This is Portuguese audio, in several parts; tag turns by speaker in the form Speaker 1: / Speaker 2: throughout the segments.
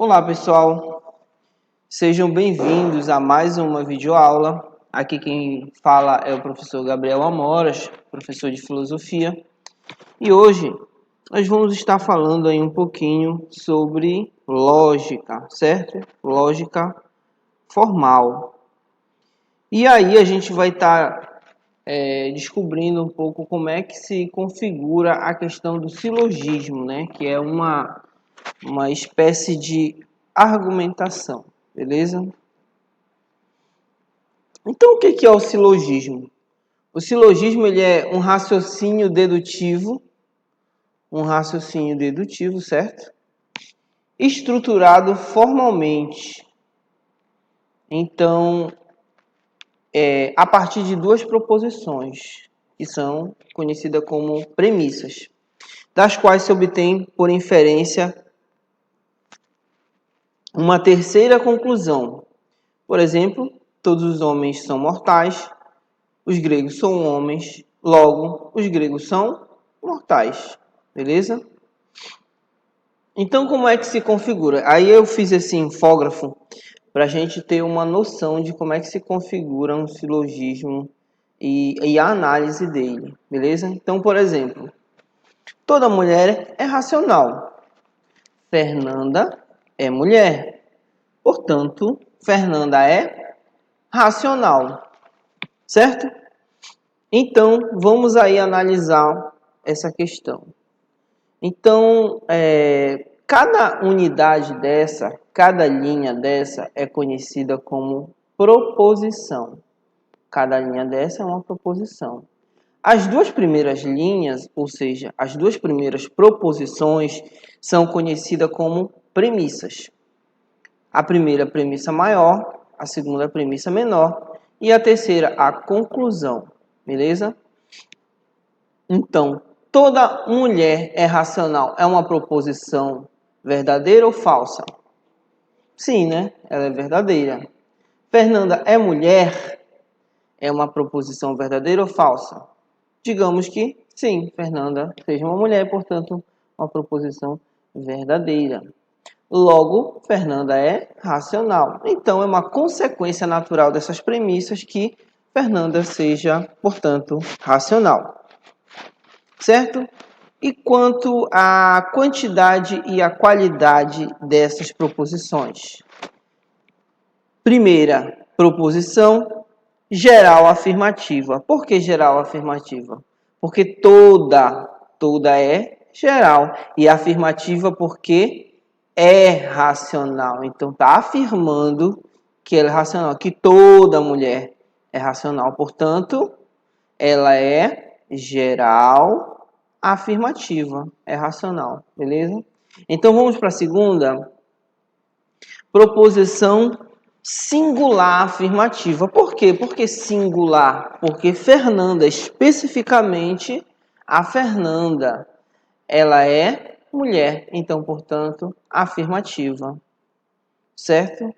Speaker 1: Olá pessoal, sejam bem-vindos a mais uma videoaula. Aqui quem fala é o professor Gabriel Amoras, professor de filosofia. E hoje nós vamos estar falando aí um pouquinho sobre lógica, certo? Lógica formal. E aí a gente vai estar descobrindo um pouco como é que se configura a questão do silogismo, né? Que é uma espécie de argumentação, beleza? Então, o que é o silogismo? O silogismo ele é um raciocínio dedutivo, certo? Estruturado formalmente. Então, a partir de duas proposições, que são conhecidas como premissas, das quais se obtém, por inferência, uma terceira conclusão. Por exemplo, todos os homens são mortais, os gregos são homens, logo, os gregos são mortais. Beleza? Então, como é que se configura? Aí eu fiz esse infógrafo para a gente ter uma noção de como é que se configura um silogismo e a análise dele. Beleza? Então, por exemplo, toda mulher é racional. Fernanda é mulher. Portanto, Fernanda é racional. Certo? Então, vamos aí analisar essa questão. Então, cada unidade dessa, cada linha dessa é conhecida como proposição. Cada linha dessa é uma proposição. As duas primeiras linhas, ou seja, as duas primeiras proposições, são conhecidas como premissas. A primeira premissa maior, a segunda premissa menor e a terceira a conclusão. Beleza? Então, toda mulher é racional. É uma proposição verdadeira ou falsa? Sim, né? Ela é verdadeira. Fernanda é mulher? É uma proposição verdadeira ou falsa? Digamos que sim, Fernanda seja uma mulher, portanto, uma proposição verdadeira. Logo, Fernanda é racional. Então, é uma consequência natural dessas premissas que Fernanda seja, portanto, racional. Certo? E quanto à quantidade e à qualidade dessas proposições? Primeira proposição, geral afirmativa. Por que geral afirmativa? Porque toda é geral. E afirmativa porque é racional. Então, está afirmando que ela é racional, que toda mulher é racional. Portanto, ela é geral afirmativa, é racional, beleza? Então vamos para a segunda. Proposição singular afirmativa. Por quê? Porque singular? Porque Fernanda, especificamente a Fernanda, ela é mulher, então, portanto, afirmativa. Certo?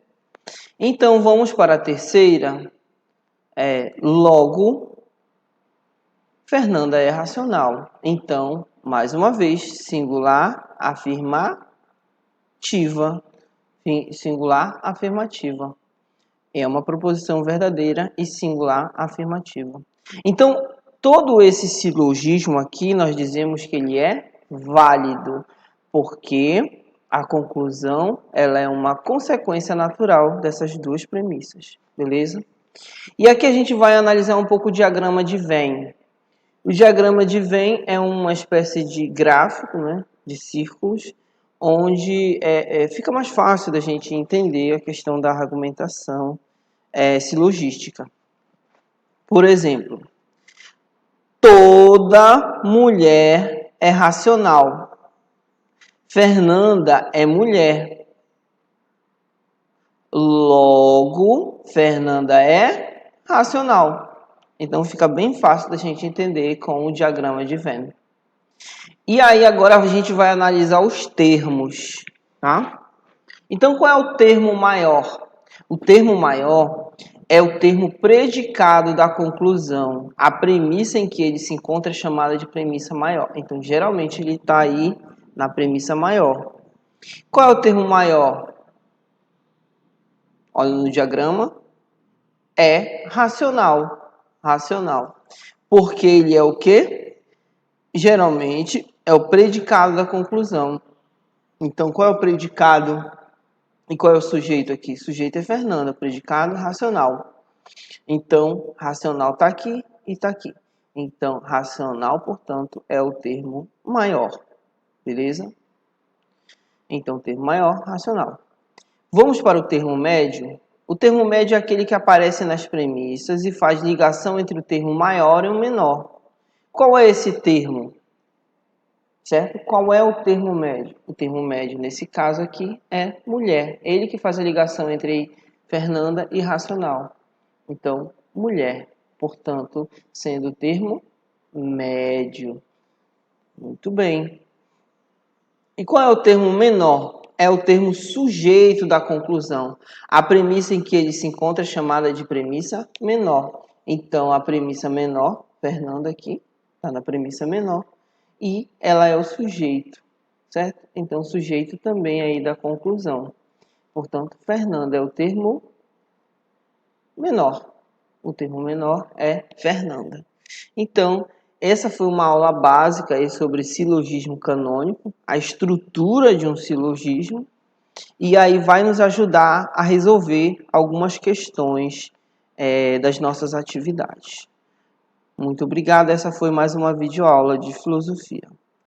Speaker 1: Então vamos para a terceira. Logo, Fernanda é racional. Então, mais uma vez, singular afirmativa. Singular afirmativa. É uma proposição verdadeira e singular afirmativa. Então, todo esse silogismo aqui, nós dizemos que ele é válido, porque a conclusão ela é uma consequência natural dessas duas premissas. Beleza? E aqui a gente vai analisar um pouco o diagrama de Venn. O diagrama de Venn é uma espécie de gráfico, né, de círculos, onde fica mais fácil da gente entender a questão da argumentação silogística. Por exemplo, toda mulher é racional. Fernanda é mulher. Logo, Fernanda é racional. Então fica bem fácil da gente entender com o diagrama de Venn. E aí agora a gente vai analisar os termos, tá? Então qual é o termo maior? O termo maior é o termo predicado da conclusão. A premissa em que ele se encontra é chamada de premissa maior. Então geralmente ele está aí na premissa maior. Qual é o termo maior? olha no diagrama, é racional. Racional. Porque ele é o quê? Geralmente é o predicado da conclusão. Então, qual é o predicado e qual é o sujeito aqui? O sujeito é Fernanda, predicado racional. Então, racional está aqui e está aqui. Então, racional, portanto, é o termo maior. Beleza? Então, termo maior, racional. Vamos para o termo médio. O termo médio é aquele que aparece nas premissas e faz ligação entre o termo maior e o menor. Qual é esse termo? Certo? Qual é o termo médio? O termo médio, nesse caso aqui, é mulher. Ele que faz a ligação entre Fernanda e racional. Então, mulher. Portanto, sendo o termo médio. Muito bem. E qual é o termo menor? É o termo sujeito da conclusão. A premissa em que ele se encontra é chamada de premissa menor. Então, a premissa menor, Fernanda aqui, está na premissa menor, e ela é o sujeito, certo? Então, o sujeito também aí da conclusão. Portanto, Fernanda é o termo menor. O termo menor é Fernanda. Então, essa foi uma aula básica aí sobre silogismo canônico, a estrutura de um silogismo, e aí vai nos ajudar a resolver algumas questões das nossas atividades. Muito obrigado, essa foi mais uma videoaula de filosofia.